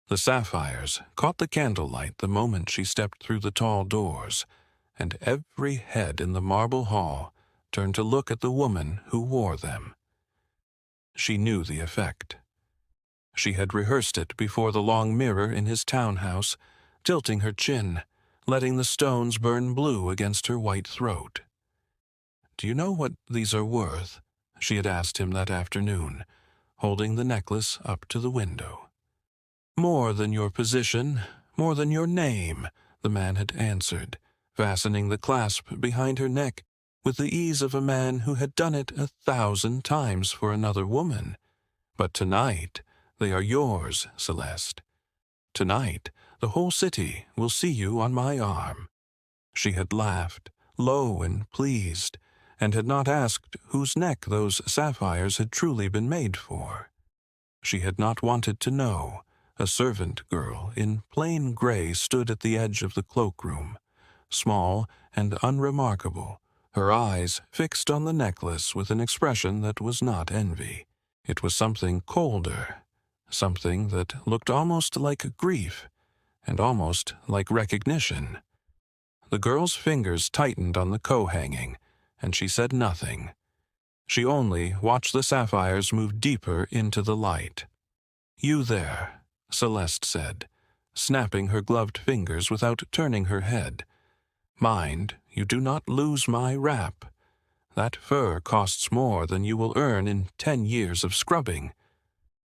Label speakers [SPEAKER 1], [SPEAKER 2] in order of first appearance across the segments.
[SPEAKER 1] The sapphires caught the candlelight the moment she stepped through the tall doors, and every head in the marble hall turned to look at the woman who wore them. She knew the effect. She had rehearsed it before the long mirror in his townhouse, tilting her chin, letting the stones burn blue against her white throat. "Do you know what these are worth?" she had asked him that afternoon, holding the necklace up to the window. "More than your position, more than your name," the man had answered, fastening the clasp behind her neck with the ease of a man who had done it 1,000 times for another woman. "But tonight they are yours, Celeste. Tonight the whole city will see you on my arm." She had laughed, low and pleased, and had not asked whose neck those sapphires had truly been made for. She had not wanted to know. A servant girl in plain gray stood at the edge of the cloakroom, small and unremarkable, her eyes fixed on the necklace with an expression that was not envy. It was something colder, something that looked almost like grief and almost like recognition. The girl's fingers tightened on the co-hanging, and she said nothing. She only watched the sapphires move deeper into the light. "You there," Celeste said, snapping her gloved fingers without turning her head. "Mind, you do not lose my wrap. That fur costs more than you will earn in 10 years of scrubbing."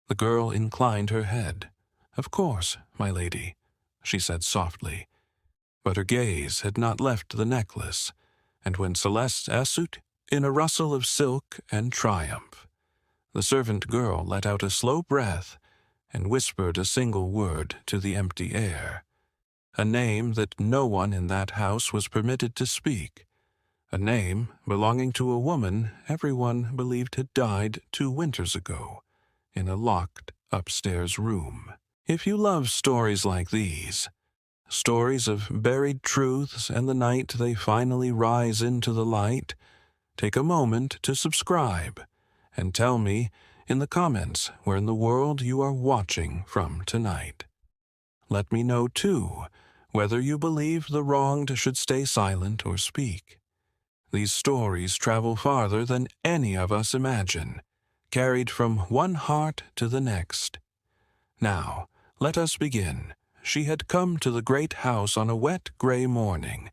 [SPEAKER 1] The girl inclined her head. "Of course, my lady," she said softly. But her gaze had not left the necklace, and when Celeste answered in a rustle of silk and triumph, the servant girl let out a slow breath and whispered a single word to the empty air, a name that no one in that house was permitted to speak, a name belonging to a woman everyone believed had died 2 winters ago in a locked upstairs room. If you love stories like these, stories of buried truths and the night they finally rise into the light, take a moment to subscribe and tell me in the comments where in the world you are watching from tonight. Let me know, too, whether you believe the wronged should stay silent or speak. These stories travel farther than any of us imagine, carried from one heart to the next. Now, let us begin. She had come to the great house on a wet gray morning,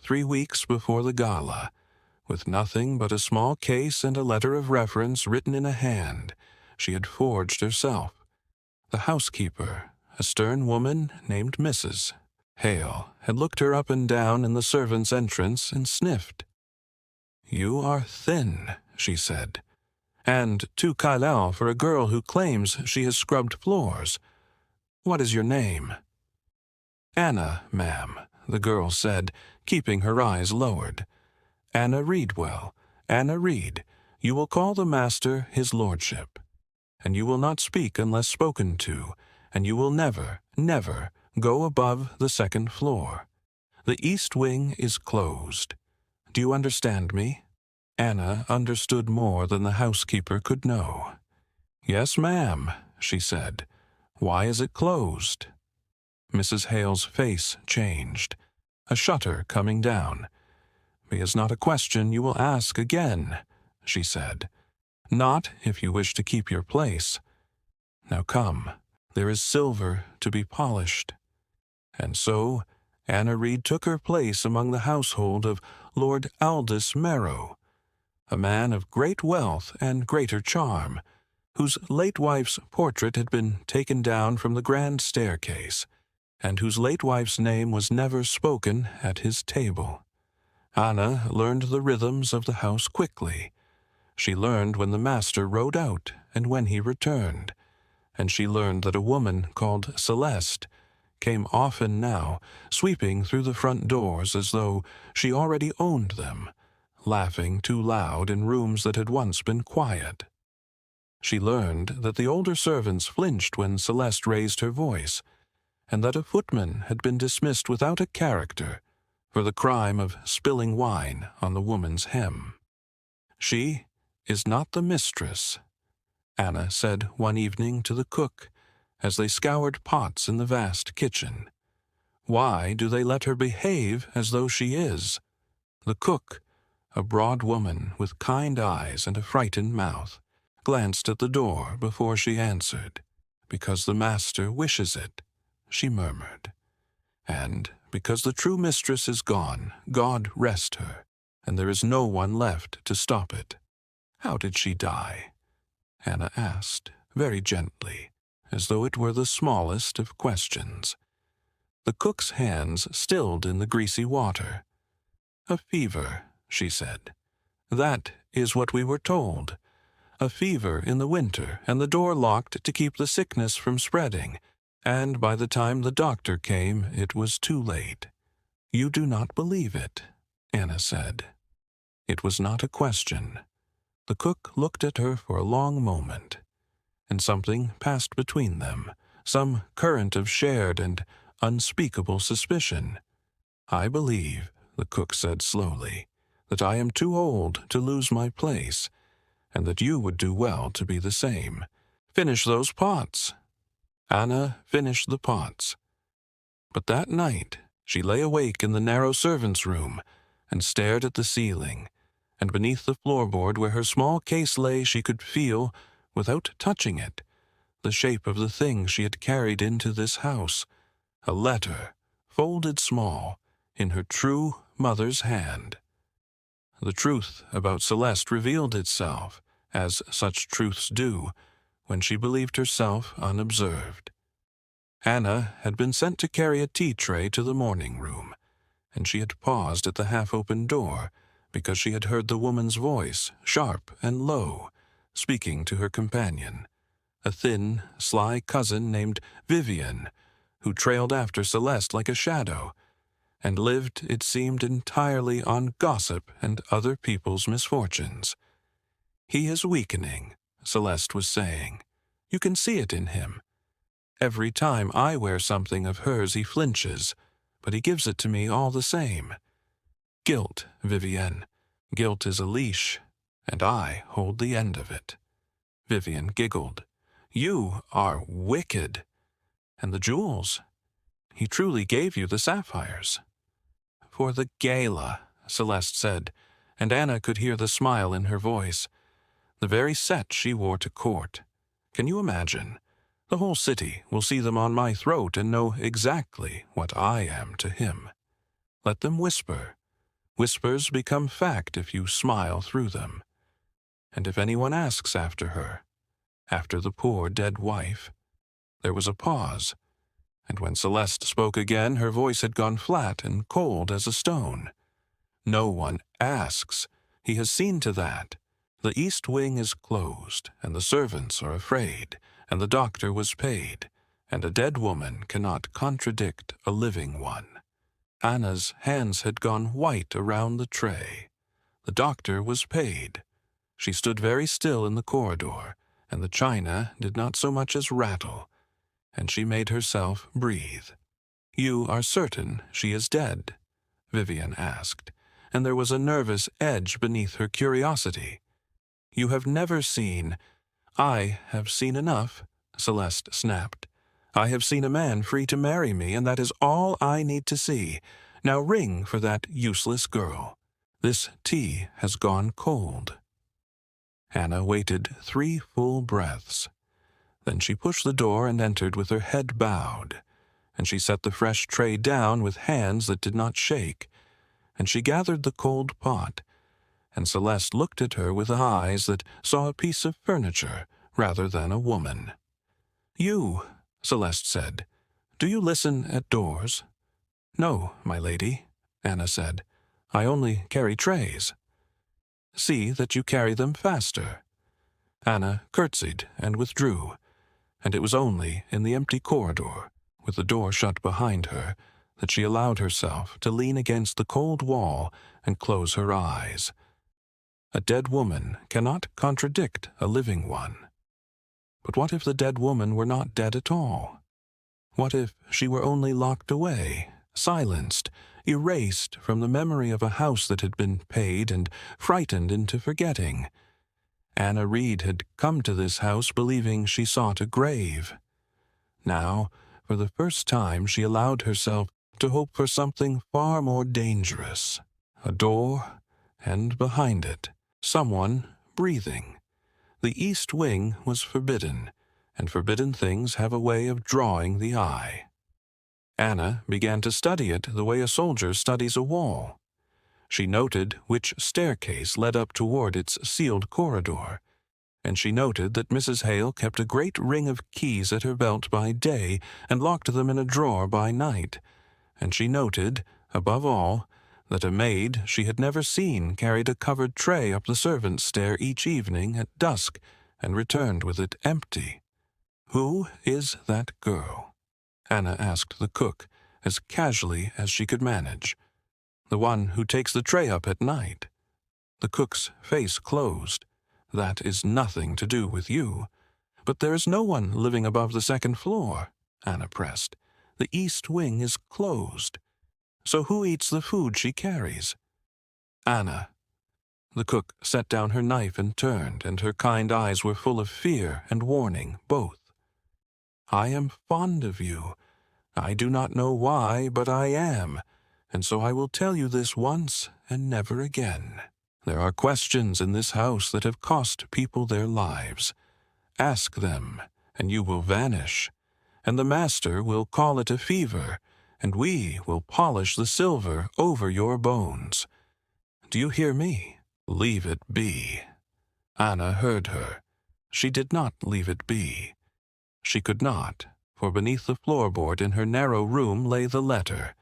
[SPEAKER 1] 3 weeks before the gala, with nothing but a small case and a letter of reference written in a hand she had forged herself. The housekeeper, a stern woman named Mrs. Hale, had looked her up and down in the servants' entrance and sniffed. "You are thin," she said, "and too Kylal for a girl who claims she has scrubbed floors. What is your name?" "Anna, ma'am," the girl said, keeping her eyes lowered. "Anna Reedwell, Anna Reed. You will call the master his lordship. And you will not speak unless spoken to, and you will never, never go above the 2nd floor. The east wing is closed. Do you understand me?" Anna understood more than the housekeeper could know. "Yes, ma'am," she said. "Why is it closed?" Mrs. Hale's face changed, a shutter coming down. "It is not a question you will ask again," she said. "Not if you wish to keep your place. Now come, there is silver to be polished." And so Anna Reed took her place among the household of Lord Aldous Marrow, a man of great wealth and greater charm, whose late wife's portrait had been taken down from the grand staircase, and whose late wife's name was never spoken at his table. Anna learned the rhythms of the house quickly. She learned when the master rode out and when he returned, and she learned that a woman called Celeste came often now, sweeping through the front doors as though she already owned them, laughing too loud in rooms that had once been quiet. She learned that the older servants flinched when Celeste raised her voice, and that a footman had been dismissed without a character for the crime of spilling wine on the woman's hem. "She is not the mistress," Anna said one evening to the cook, as they scoured pots in the vast kitchen. Why do they let her behave as though she is? The cook, a broad woman with kind eyes and a frightened mouth, glanced at the door before she answered. "Because the master wishes it," she murmured. "And because the true mistress is gone, God rest her, and there is no one left to stop it." "How did she die?" Anna asked, very gently, as though it were the smallest of questions. The cook's hands stilled in the greasy water. "A fever," she said. "That is what we were told. A fever in the winter, and the door locked to keep the sickness from spreading, and by the time the doctor came, it was too late." "You do not believe it," Anna said. It was not a question. The cook looked at her for a long moment, and something passed between them, some current of shared and unspeakable suspicion. "I believe," the cook said slowly, "that I am too old to lose my place, and that you would do well to be the same. Finish those pots." Anna finished the pots. But that night she lay awake in the narrow servants' room and stared at the ceiling, and beneath the floorboard where her small case lay she could feel, without touching it, the shape of the thing she had carried into this house, a letter, folded small, in her true mother's hand. The truth about Celeste revealed itself, as such truths do, when she believed herself unobserved. Anna had been sent to carry a tea tray to the morning room, and she had paused at the half-open door because she had heard the woman's voice, sharp and low, speaking to her companion, a thin, sly cousin named Vivian, who trailed after Celeste like a shadow, and lived, it seemed, entirely on gossip and other people's misfortunes. "He is weakening," Celeste was saying. "You can see it in him. Every time I wear something of hers he flinches, but he gives it to me all the same. Guilt, Vivian. Guilt is a leash, and I hold the end of it." Vivian giggled. "You are wicked. And the jewels? He truly gave you the sapphires." "For the gala," Celeste said, and Anna could hear the smile in her voice. "The very set she wore to court. Can you imagine? The whole city will see them on my throat and know exactly what I am to him. Let them whisper. Whispers become fact if you smile through them. And if anyone asks after her, after the poor dead wife." There was a pause, and when Celeste spoke again, her voice had gone flat and cold as a stone. "No one asks. He has seen to that. The east wing is closed, and the servants are afraid, and the doctor was paid, and a dead woman cannot contradict a living one." Anna's hands had gone white around the tray. The doctor was paid. She stood very still in the corridor, and the china did not so much as rattle, and she made herself breathe. "You are certain she is dead?" Vivian asked, and there was a nervous edge beneath her curiosity. "You have never seen—" "I have seen enough," Celeste snapped. "I have seen a man free to marry me, and that is all I need to see. Now ring for that useless girl. This tea has gone cold." Anna waited 3 full breaths. Then she pushed the door and entered with her head bowed, and she set the fresh tray down with hands that did not shake, and she gathered the cold pot, and Celeste looked at her with eyes that saw a piece of furniture rather than a woman. "You," Celeste said, "do you listen at doors?" "No, my lady," Anna said. "I only carry trays." "See that you carry them faster." Anna curtsied and withdrew, and it was only in the empty corridor, with the door shut behind her, that she allowed herself to lean against the cold wall and close her eyes. A dead woman cannot contradict a living one. But what if the dead woman were not dead at all? What if she were only locked away, silenced, erased from the memory of a house that had been paid and frightened into forgetting? Anna Reed had come to this house believing she sought a grave. Now, for the first time, she allowed herself to hope for something far more dangerous. A door, and behind it, someone breathing. The east wing was forbidden, and forbidden things have a way of drawing the eye. Anna began to study it the way a soldier studies a wall. She noted which staircase led up toward its sealed corridor, and she noted that Mrs. Hale kept a great ring of keys at her belt by day and locked them in a drawer by night, and she noted, above all, that a maid she had never seen carried a covered tray up the servants' stair each evening at dusk and returned with it empty. "Who is that girl?" Anna asked the cook, as casually as she could manage. "The one who takes the tray up at night." The cook's face closed. "That is nothing to do with you." "But there is no one living above the second floor," Anna pressed. "The east wing is closed. So who eats the food she carries?" "Anna." The cook set down her knife and turned, and her kind eyes were full of fear and warning, both. "I am fond of you. I do not know why, but I am, and so I will tell you this once and never again. There are questions in this house that have cost people their lives. Ask them, and you will vanish, and the master will call it a fever, and we will polish the silver over your bones. Do you hear me? Leave it be." Anna heard her. She did not leave it be. She could not, for beneath the floorboard in her narrow room lay the letter,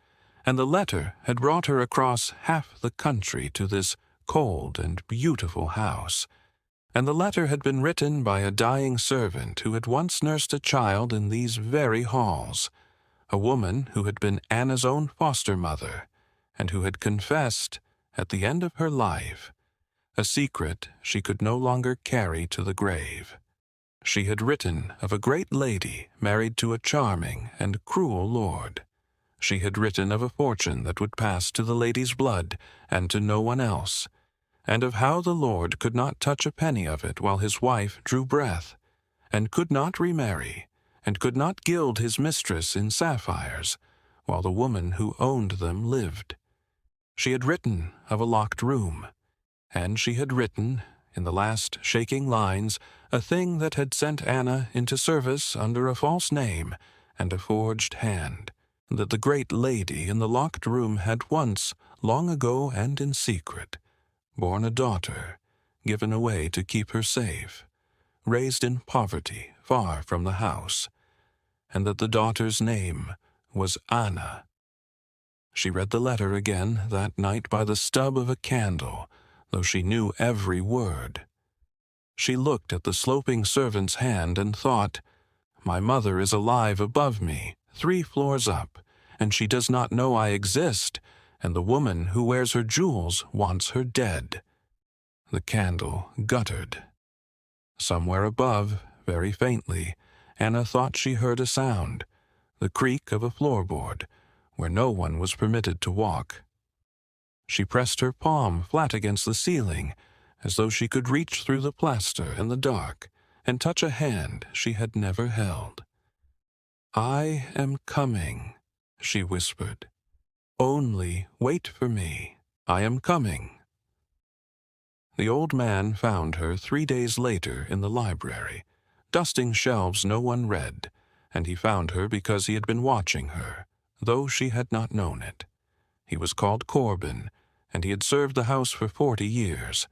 [SPEAKER 1] and the letter had brought her across half the country to this cold and beautiful house. And the letter had been written by a dying servant who had once nursed a child in these very halls, a woman who had been Anna's own foster mother, and who had confessed, at the end of her life, a secret she could no longer carry to the grave. She had written of a great lady married to a charming and cruel lord. She had written of a fortune that would pass to the lady's blood and to no one else, and of how the lord could not touch a penny of it while his wife drew breath, and could not remarry, and could not gild his mistress in sapphires, while the woman who owned them lived. She had written of a locked room, and she had written, in the last shaking lines, a thing that had sent Anna into service under a false name and a forged hand, that the great lady in the locked room had once, long ago and in secret, borne a daughter, given away to keep her safe, raised in poverty far from the house, and that the daughter's name was Anna. She read the letter again that night by the stub of a candle, though she knew every word. She looked at the sloping servant's hand and thought, "My mother is alive above me, 3 floors up, and she does not know I exist, and the woman who wears her jewels wants her dead." The candle guttered. Somewhere above, very faintly, Anna thought she heard a sound, the creak of a floorboard, where no one was permitted to walk. She pressed her palm flat against the ceiling, as though she could reach through the plaster in the dark and touch a hand she had never held. "I am coming," she whispered. "Only wait for me. I am coming." The old man found her 3 days later in the library, dusting shelves no one read, and he found her because he had been watching her, though she had not known it. He was called Corbin, and he had served the house for 40 years,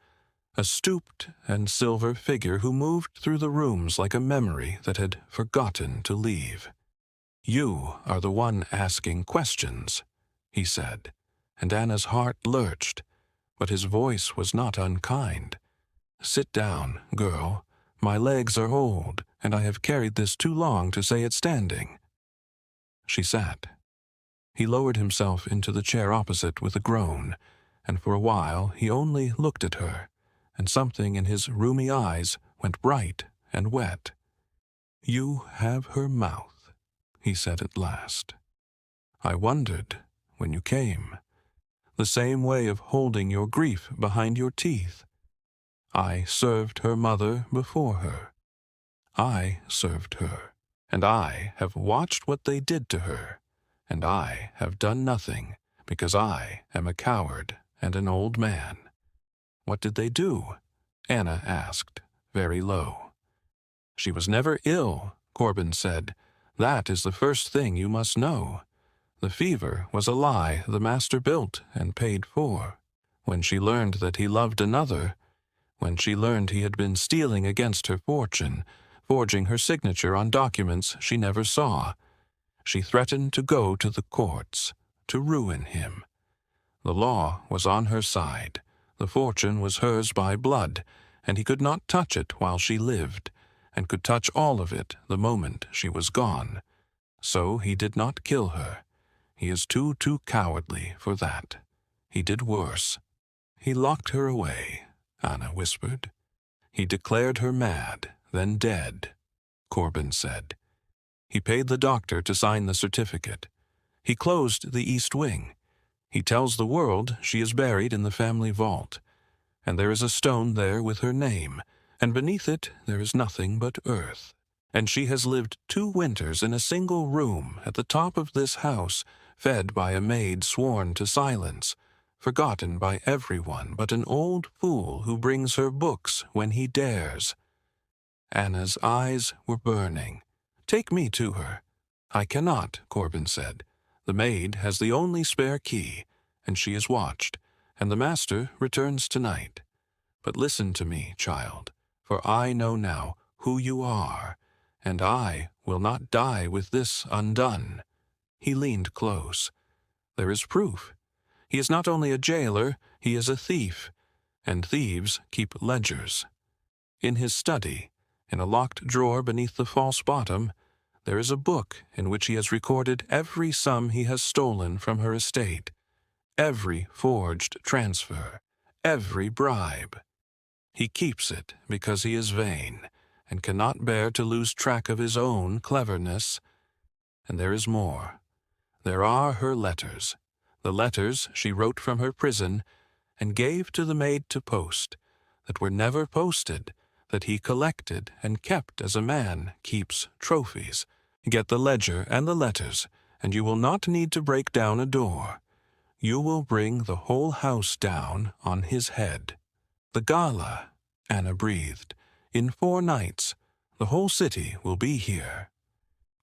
[SPEAKER 1] a stooped and silver figure who moved through the rooms like a memory that had forgotten to leave. "You are the one asking questions," he said, and Anna's heart lurched, but his voice was not unkind. "Sit down, girl. My legs are old, and I have carried this too long to say it standing." She sat. He lowered himself into the chair opposite with a groan, and for a while he only looked at her, and something in his rheumy eyes went bright and wet. "You have her mouth," he said at last. "I wondered, when you came, the same way of holding your grief behind your teeth. I served her mother before her. I served her, and I have watched what they did to her, and I have done nothing, because I am a coward and an old man." "What did they do?" Anna asked, very low. "She was never ill," Corbin said. "That is the first thing you must know. The fever was a lie the master built and paid for. When she learned that he loved another, when she learned he had been stealing against her fortune, forging her signature on documents she never saw, she threatened to go to the courts, to ruin him. The law was on her side. The fortune was hers by blood, and he could not touch it while she lived, and could touch all of it the moment she was gone. So he did not kill her. He is too cowardly for that. He did worse. He locked her away," Anna whispered. "He declared her mad, then dead," Corbin said. "He paid the doctor to sign the certificate. He closed the east wing. He tells the world she is buried in the family vault, and there is a stone there with her name, and beneath it there is nothing but earth. And she has lived 2 winters in a single room at the top of this house, fed by a maid sworn to silence, forgotten by everyone but an old fool who brings her books when he dares." Anna's eyes were burning. "Take me to her." "I cannot," Corbin said. "The maid has the only spare key, and she is watched, and the master returns tonight. But listen to me, child, for I know now who you are, and I will not die with this undone." He leaned close. "There is proof. He is not only a jailer, he is a thief, and thieves keep ledgers. In his study, in a locked drawer beneath the false bottom, there is a book in which he has recorded every sum he has stolen from her estate, every forged transfer, every bribe. He keeps it because he is vain, and cannot bear to lose track of his own cleverness. And there is more. There are her letters, the letters she wrote from her prison and gave to the maid to post, that were never posted, that he collected and kept as a man keeps trophies. Get the ledger and the letters, and you will not need to break down a door. You will bring the whole house down on his head." "The Gala," Anna breathed. "In 4 nights, the whole city will be here."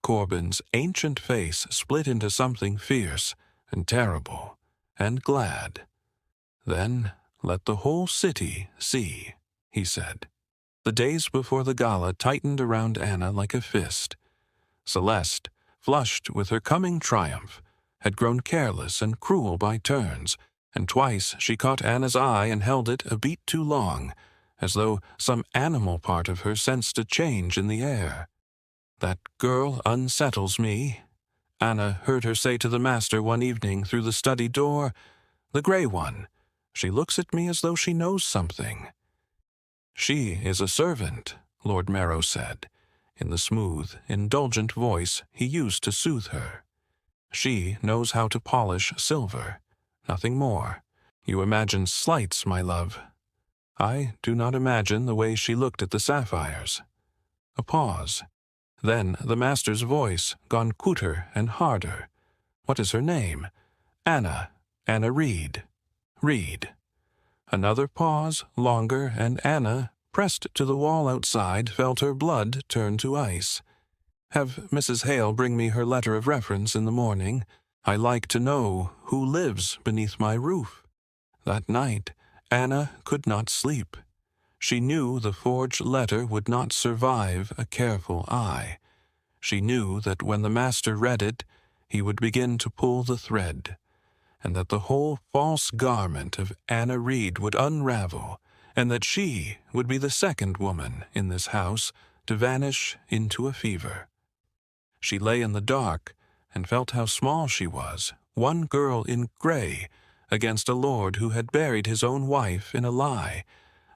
[SPEAKER 1] Corbin's ancient face split into something fierce and terrible and glad. "Then let the whole city see," he said. The days before the gala tightened around Anna like a fist. Celeste, flushed with her coming triumph, had grown careless and cruel by turns, and twice she caught Anna's eye and held it a beat too long, as though some animal part of her sensed a change in the air. "That girl unsettles me," Anna heard her say to the master one evening through the study door. "The gray one. She looks at me as though she knows something." "She is a servant," Lord Marrow said, in the smooth, indulgent voice he used to soothe her. "She knows how to polish silver, nothing more. You imagine slights, my love. I do not imagine the way she looked at the sapphires." A pause. Then the master's voice, gone cooter and harder. "What is her name?" "Anna Reed." "Reed." Another pause, longer, and Anna, pressed to the wall outside, felt her blood turn to ice. "Have Mrs. Hale bring me her letter of reference in the morning. I like to know who lives beneath my roof." That night, Anna could not sleep. She knew the forged letter would not survive a careful eye. She knew that when the master read it, he would begin to pull the thread, and that the whole false garment of Anna Reed would unravel, and that she would be the second woman in this house to vanish into a fever. She lay in the dark and felt how small she was, one girl in gray, against a lord who had buried his own wife in a lie,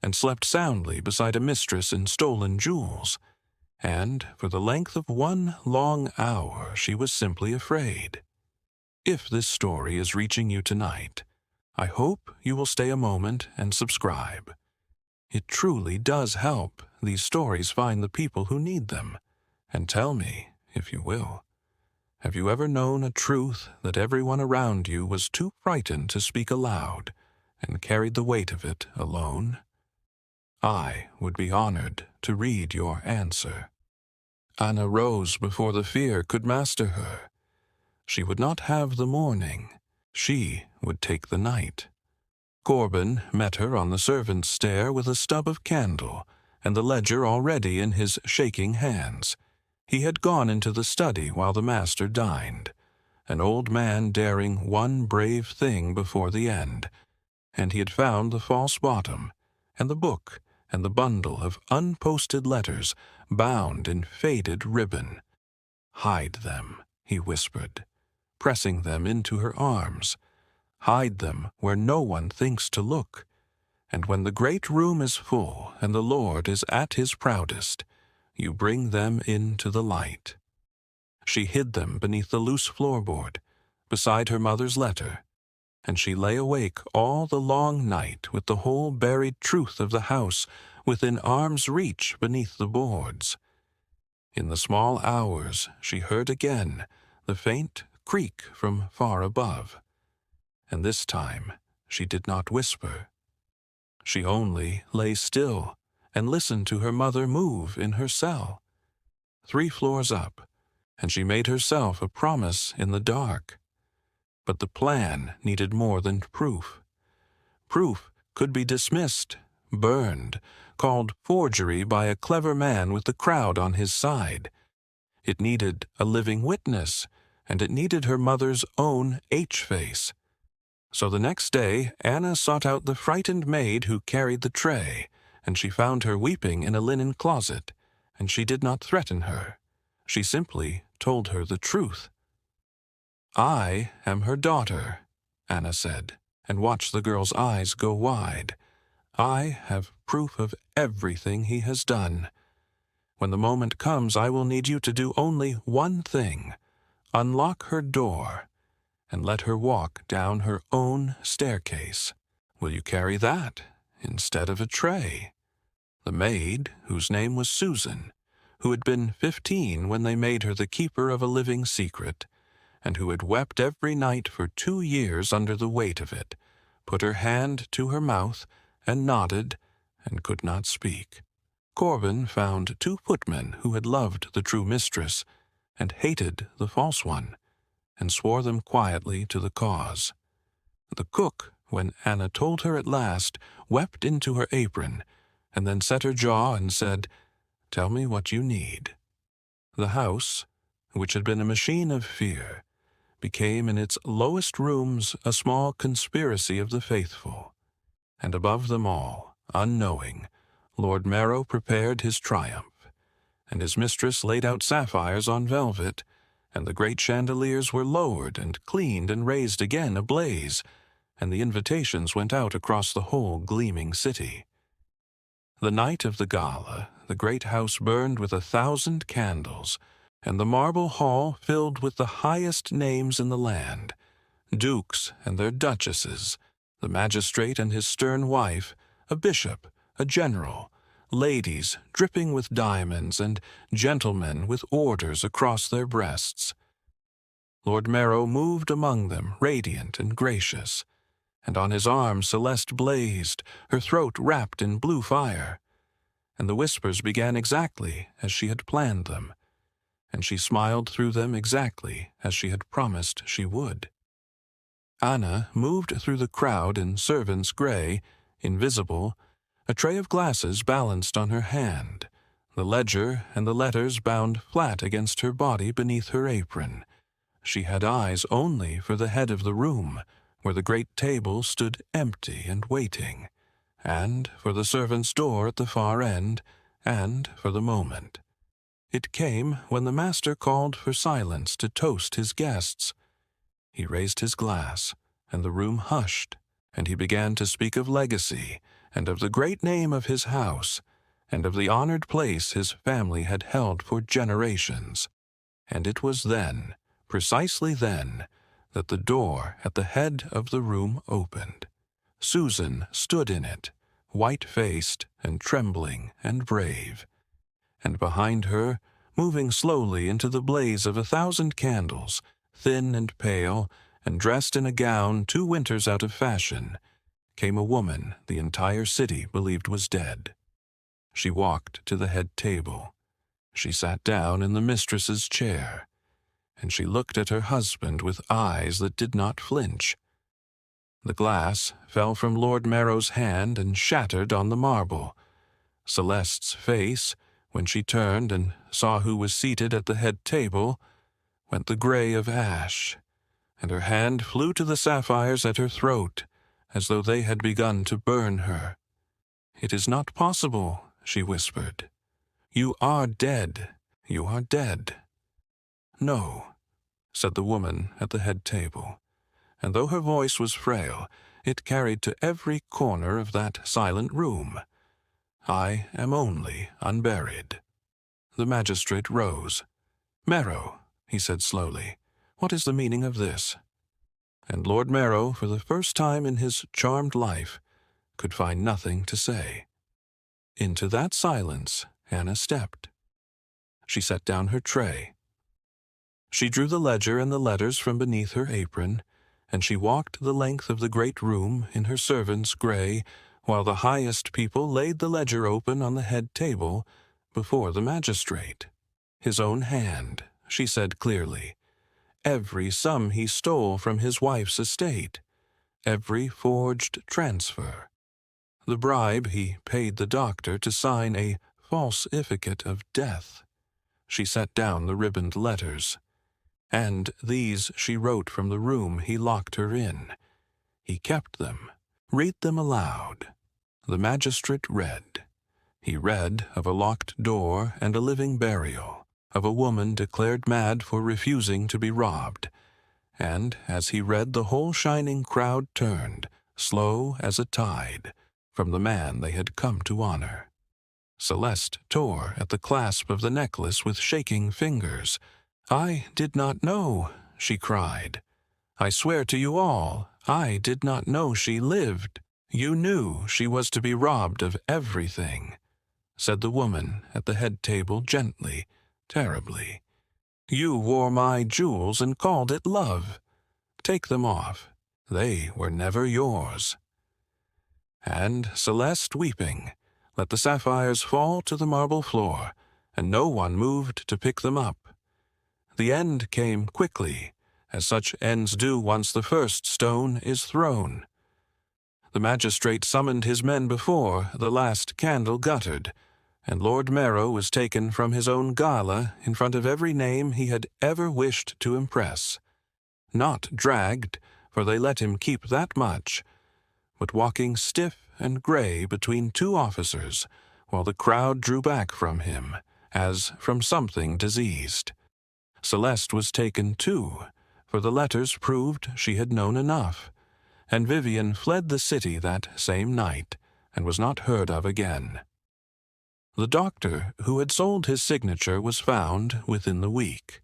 [SPEAKER 1] and slept soundly beside a mistress in stolen jewels. And for the length of 1 long hour she was simply afraid. If this story is reaching you tonight, I hope you will stay a moment and subscribe. It truly does help these stories find the people who need them, and tell me if you will. Have you ever known a truth that everyone around you was too frightened to speak aloud, and carried the weight of it alone? I would be honored to read your answer. Anna rose before the fear could master her. She would not have the morning. She would take the night. Corbin met her on the servants' stair with a stub of candle, and the ledger already in his shaking hands. He had gone into the study while the master dined, an old man daring one brave thing before the end, and he had found the false bottom, and the book, and the bundle of unposted letters bound in faded ribbon. "Hide them," he whispered, pressing them into her arms. "Hide them where no one thinks to look, and when the great room is full and the Lord is at his proudest, you bring them into the light." She hid them beneath the loose floorboard, beside her mother's letter, and she lay awake all the long night with the whole buried truth of the house within arm's reach beneath the boards. In the small hours she heard again the faint creak from far above, and this time she did not whisper. She only lay still and listened to her mother move in her cell. 3 floors up, and she made herself a promise in the dark. But the plan needed more than proof. Proof could be dismissed, burned, called forgery by a clever man with the crowd on his side. It needed a living witness, and it needed her mother's own H-face. So the next day Anna sought out the frightened maid who carried the tray, and she found her weeping in a linen closet, and she did not threaten her. She simply told her the truth. "I am her daughter," Anna said, and watched the girl's eyes go wide. "I have proof of everything he has done. When the moment comes, I will need you to do only one thing: unlock her door, and let her walk down her own staircase. Will you carry that instead of a tray?" The maid, whose name was Susan, who had been 15 when they made her the keeper of a living secret, and who had wept every night for 2 years under the weight of it, put her hand to her mouth and nodded and could not speak. Corbin found 2 footmen who had loved the true mistress and hated the false one, and swore them quietly to the cause. The cook, when Anna told her at last, wept into her apron, and then set her jaw and said, "Tell me what you need." The house, which had been a machine of fear, became in its lowest rooms a small conspiracy of the faithful. And above them all, unknowing, Lord Marrow prepared his triumph, and his mistress laid out sapphires on velvet, and the great chandeliers were lowered and cleaned and raised again ablaze, and the invitations went out across the whole gleaming city. The night of the gala, the great house burned with 1,000 candles, and the marble hall filled with the highest names in the land, dukes and their duchesses, the magistrate and his stern wife, a bishop, a general, ladies dripping with diamonds, and gentlemen with orders across their breasts. Lord Marrow moved among them, radiant and gracious, and on his arm Celeste blazed, her throat wrapped in blue fire, and the whispers began exactly as she had planned them, and she smiled through them exactly as she had promised she would. Anna moved through the crowd in servant's grey, invisible, a tray of glasses balanced on her hand, the ledger and the letters bound flat against her body beneath her apron. She had eyes only for the head of the room, where the great table stood empty and waiting, and for the servant's door at the far end, and for the moment. It came when the master called for silence to toast his guests. He raised his glass, and the room hushed, and he began to speak of legacy, and of the great name of his house, and of the honored place his family had held for generations. And it was then, precisely then, that the door at the head of the room opened. Susan stood in it, white-faced and trembling and brave, and behind her moving slowly into the blaze of 1,000 candles, thin and pale, and dressed in a gown 2 winters out of fashion, came a woman the entire city believed was dead. She walked to the head table. She sat down in the mistress's chair, and she looked at her husband with eyes that did not flinch. The glass fell from Lord Marrow's hand and shattered on the marble. Celeste's face, when she turned and saw who was seated at the head table, went the gray of ash, and her hand flew to the sapphires at her throat, as though they had begun to burn her. "It is not possible," she whispered. "You are dead. You are dead." "No," said the woman at the head table, and though her voice was frail, it carried to every corner of that silent room. "I am only unburied." The magistrate rose. "Marrow," he said slowly, "what is the meaning of this?" And Lord Marrow, for the first time in his charmed life, could find nothing to say. Into that silence Anna stepped. She set down her tray. She drew the ledger and the letters from beneath her apron, and she walked the length of the great room in her servant's gray, while the highest people laid the ledger open on the head table before the magistrate. "His own hand," she said clearly. "Every sum he stole from his wife's estate. Every forged transfer. The bribe he paid the doctor to sign a falsificate of death." She set down the ribboned letters. "And these she wrote from the room he locked her in. He kept them. Read them aloud." The magistrate read. He read of a locked door and a living burial, of a woman declared mad for refusing to be robbed. And as he read, the whole shining crowd turned, slow as a tide, from the man they had come to honor. Celeste tore at the clasp of the necklace with shaking fingers. "I did not know," she cried. "I swear to you all, I did not know she lived." "You knew she was to be robbed of everything," said the woman at the head table gently, terribly. "You wore my jewels and called it love. Take them off. They were never yours." And Celeste, weeping, let the sapphires fall to the marble floor, and no one moved to pick them up. The end came quickly, as such ends do once the first stone is thrown. The magistrate summoned his men before the last candle guttered, and Lord Marrow was taken from his own Gala in front of every name he had ever wished to impress. Not dragged, for they let him keep that much, but walking stiff and gray between 2 officers, while the crowd drew back from him, as from something diseased. Celeste was taken too, for the letters proved she had known enough, and Vivian fled the city that same night, and was not heard of again. The doctor who had sold his signature was found within the week,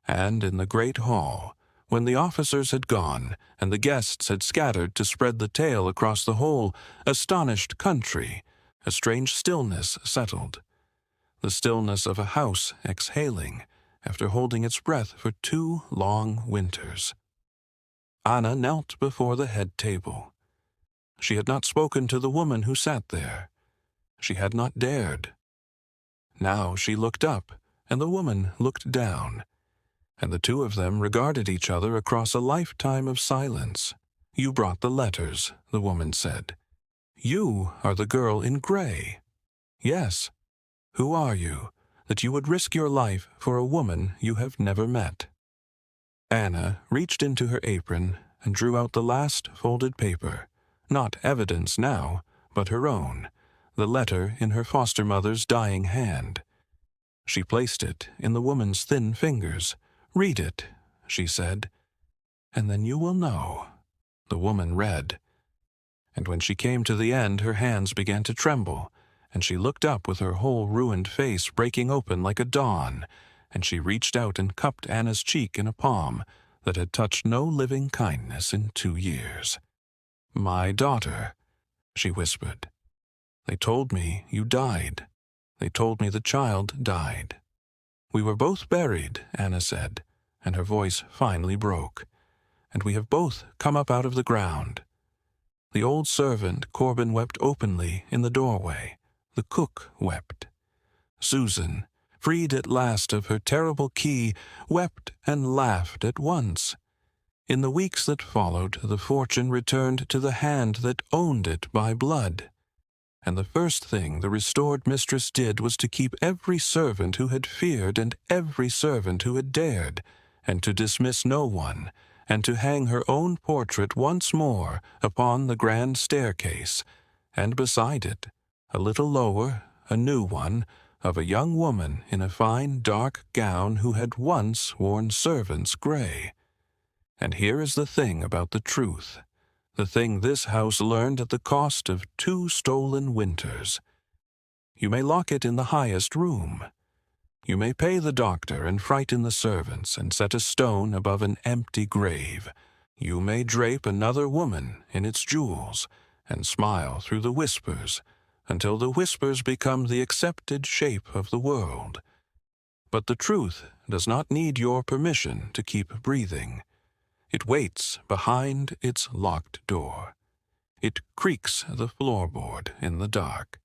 [SPEAKER 1] and in the great hall, when the officers had gone and the guests had scattered to spread the tale across the whole astonished country, a strange stillness settled, the stillness of a house exhaling after holding its breath for 2 long winters. Anna knelt before the head table. She had not spoken to the woman who sat there. She had not dared. Now she looked up, and the woman looked down, and the 2 of them regarded each other across a lifetime of silence. "You brought the letters," the woman said. "You are the girl in gray." "Yes. Who are you, that you would risk your life for a woman you have never met?" Anna reached into her apron and drew out the last folded paper, not evidence now, but her own, the letter in her foster mother's dying hand. She placed it in the woman's thin fingers. "Read it," she said, "and then you will know." The woman read, and when she came to the end her hands began to tremble, and she looked up with her whole ruined face breaking open like a dawn, and she reached out and cupped Anna's cheek in a palm that had touched no living kindness in 2 years. "My daughter," she whispered. "They told me you died. They told me the child died." We were both buried, Anna said, and her voice finally broke. And we have both come up out of the ground. The old servant, Corbin, wept openly in the doorway. The cook wept. Susan, freed at last of her terrible key, wept and laughed at once. In the weeks that followed, the fortune returned to the hand that owned it by blood. And the first thing the restored mistress did was to keep every servant who had feared and every servant who had dared, and to dismiss no one, and to hang her own portrait once more upon the grand staircase, and beside it, a little lower, a new one, of a young woman in a fine dark gown who had once worn servant's gray. And here is the thing about the truth, the thing this house learned at the cost of 2 stolen winters. You may lock it in the highest room. You may pay the doctor and frighten the servants and set a stone above an empty grave. You may drape another woman in its jewels and smile through the whispers until the whispers become the accepted shape of the world. But the truth does not need your permission to keep breathing. It waits behind its locked door. It creaks the floorboard in the dark.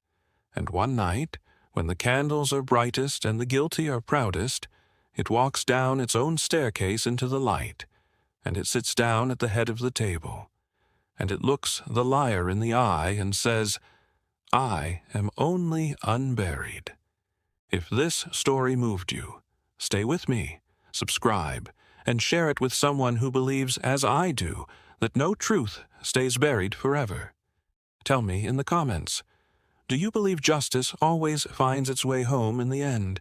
[SPEAKER 1] And one night, when the candles are brightest and the guilty are proudest, it walks down its own staircase into the light, and it sits down at the head of the table, and it looks the liar in the eye and says, "I am only unburied." If this story moved you, stay with me, subscribe, and share it with someone who believes, as I do, that no truth stays buried forever. Tell me in the comments, do you believe justice always finds its way home in the end?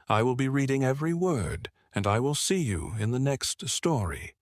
[SPEAKER 1] I will be reading every word, and I will see you in the next story.